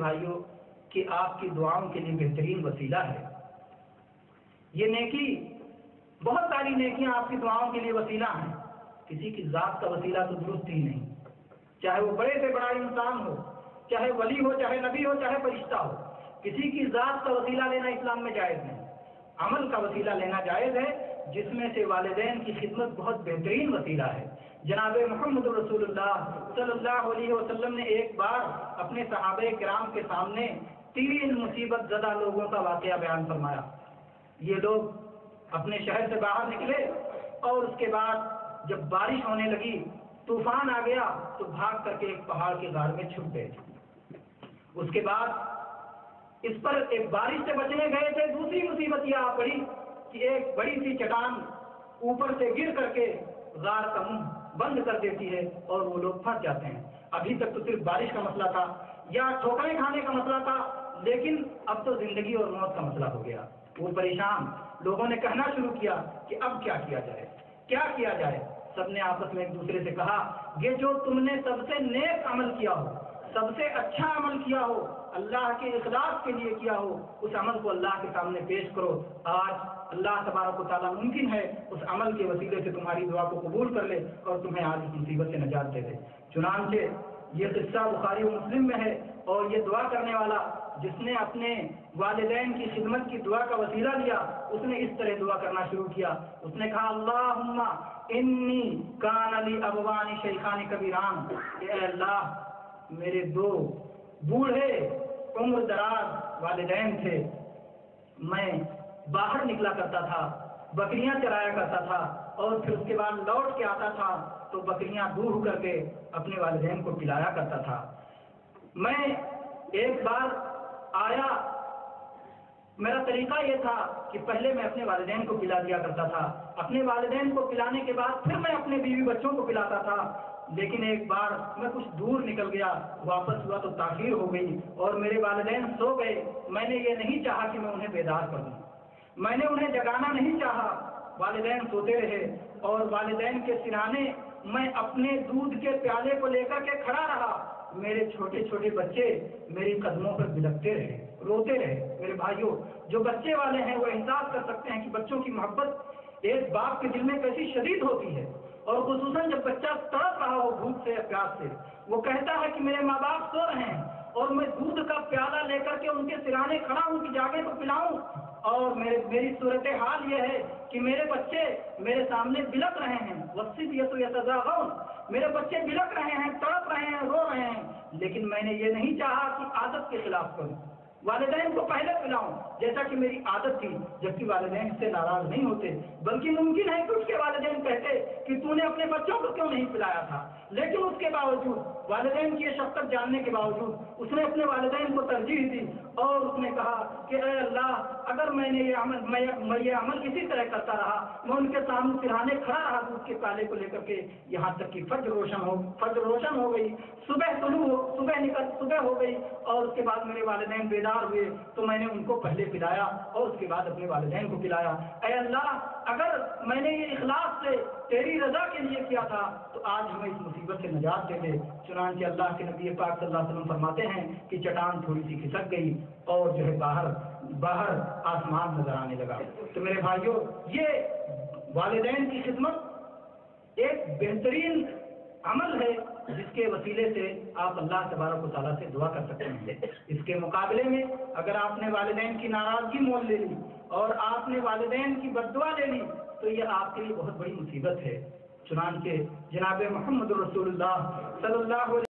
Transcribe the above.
بھائیوں کہ آپ کی دعاؤں کے لیے بہترین وسیلہ ہے۔ یہ نیکی، بہت ساری نیکیاں آپ کی دعاؤں کے لیے وسیلہ ہیں۔ کسی کی ذات کا وسیلہ تو درست ہی نہیں، چاہے وہ بڑے سے بڑا انسان ہو، چاہے ولی ہو، چاہے نبی ہو، چاہے فرشتہ ہو، کسی کی ذات کا وسیلہ لینا اسلام میں جائز نہیں۔ عمل کا وسیلہ لینا جائز ہے، جس میں سے والدین کی خدمت بہت بہترین وسیلہ ہے۔ جناب محمد رسول اللہ صلی اللہ علیہ وسلم نے ایک بار اپنے صحابہ کرام کے سامنے 3 مصیبت زدہ لوگوں کا واقعہ بیان فرمایا۔ یہ لوگ اپنے شہر سے باہر نکلے اور اس کے بعد جب بارش ہونے لگی، طوفان آ گیا، تو بھاگ کر کے ایک پہاڑ کے غار میں چھپ گئے۔ اس کے بعد اس پر ایک بارش سے بچنے گئے تھے، دوسری مصیبت یہ آ پڑی کہ ایک بڑی سی چٹان اوپر سے گر کر کے غار کا منہ بند کر دیتی ہے اور وہ لوگ پھنس جاتے ہیں۔ ابھی تک تو صرف بارش کا مسئلہ تھا یا ٹھوکریں کھانے کا مسئلہ تھا، لیکن اب تو زندگی اور موت کا مسئلہ ہو گیا۔ وہ پریشان لوگوں نے کہنا شروع کیا کہ اب کیا کیا جائے، کیا کیا جائے؟ سب نے آپس میں ایک دوسرے سے کہا، یہ جو تم نے سب سے نیک عمل کیا ہو، سب سے اچھا عمل کیا ہو، اللہ کے اخلاص کے لیے کیا ہو، اس عمل کو اللہ کے سامنے پیش کرو۔ آج اللہ تبارک و تعالیٰ ممکن ہے اس عمل کے وسیلے سے تمہاری دعا کو قبول کر لے اور تمہیں آج اس مصیبت سے نجات دے دے۔ چنانچہ یہ قصہ بخاری و مسلم میں ہے، اور یہ دعا کرنے والا جس نے اپنے والدین کی خدمت کی دعا کا وسیلہ لیا، اس نے اس طرح دعا کرنا شروع کیا۔ اس نے کہا، اللہم انی کان لی ابوان شیخان کبیران، اے اللہ میرے 2 بوڑھے عمر دراز والدین تھے، میں باہر نکلا کرتا تھا، بکریاں چرایا کرتا تھا، اور پھر اس کے بعد لوٹ کے آتا تھا تو بکریاں دوہ کر کے اپنے والدین کو پلایا کرتا تھا۔ میں ایک بار آیا، میرا طریقہ یہ تھا کہ پہلے میں اپنے والدین کو پلا دیا کرتا تھا، اپنے والدین کو پلانے کے بعد پھر میں اپنے بیوی بچوں کو پلاتا تھا، لیکن ایک بار میں کچھ دور نکل گیا، واپس ہوا تو تاخیر ہو گئی اور میرے والدین سو گئے۔ میں نے یہ نہیں چاہا کہ میں انہیں بیدار کر دوں، میں نے انہیں جگانا نہیں چاہا، والدین سوتے رہے اور والدین کے سرانے میں اپنے دودھ کے پیالے کو لے کر کے کھڑا رہا۔ میرے چھوٹے چھوٹے بچے میری قدموں پر بلکتے رہے، روتے رہے۔ میرے بھائیوں، جو بچے والے ہیں وہ احساس کر سکتے ہیں کہ بچوں کی محبت ایک باپ کے دل میں کیسی شدید ہوتی ہے، اور خصوصاً جب بچہ تڑپ رہا ہو بھوک سے یا پیاس سے، وہ کہتا ہے کہ میرے ماں باپ سو رہے ہیں اور میں دودھ کا پیالہ لے کر کے ان کے سرانے کھڑا ہوں کہ جاگے تو پلاؤں، اور میری صورتحال یہ ہے کہ میرے بچے میرے سامنے بلک رہے ہیں، وَالصِّبْيَةُ يَتَضَاغَوْنَ، میرے بچے بلک رہے ہیں، تڑپ رہے ہیں، رو رہے ہیں، لیکن میں نے یہ نہیں چاہا کہ عادت کے خلاف کروں، والدین کو پہلے پلاؤں جیسا کہ میری عادت تھی، جبکہ والدین سے ناراض نہیں ہوتے، بلکہ ممکن ہے کہ اس کے والدین کہتے کہ تو نے اپنے بچوں کو کیوں نہیں پلایا تھا، لیکن اس کے باوجود والدین کی یہ شفقت جاننے کے باوجود اس نے اپنے والدین کو ترجیح دی اور اس نے کہا کہ اے اللہ، اگر میں نے یہ عمل اسی طرح کرتا رہا، میں ان کے سامنے سرہانے کھڑا رہا دودھ کے پیالے کو لے کر کے، یہاں تک کہ فجر روشن ہو گئی، صبح ہو گئی اور اس کے بعد میرے والدین بیدار ہوئے تو میں نے ان کو پہلے پلایا اور اس کے بعد اپنے والدین کو پلایا۔ اے اللہ، اگر میں نے یہ اخلاص سے تیری رضا کے لیے کیا تھا تو آج ہمیں اس مصیبت سے نجات دے دے۔ چنانچہ اللہ کے نبی پاک صلی اللہ علیہ وسلم فرماتے ہیں کہ چٹان تھوڑی سی کھسک گئی اور جو ہے باہر آسمان نظر آنے لگا۔ تو میرے بھائیوں، یہ والدین کی خدمت ایک بہترین عمل ہے جس کے وسیلے سے آپ اللہ تبارک و تعالیٰ سے دعا کر سکتے ہیں۔ اس کے مقابلے میں اگر آپ نے والدین کی ناراضگی مول لے لی اور آپ نے والدین کی بد دعا لے لی تو یہ آپ کے لیے بہت بڑی مصیبت ہے۔ چنانچہ جناب محمد رسول اللہ صلی اللہ علیہ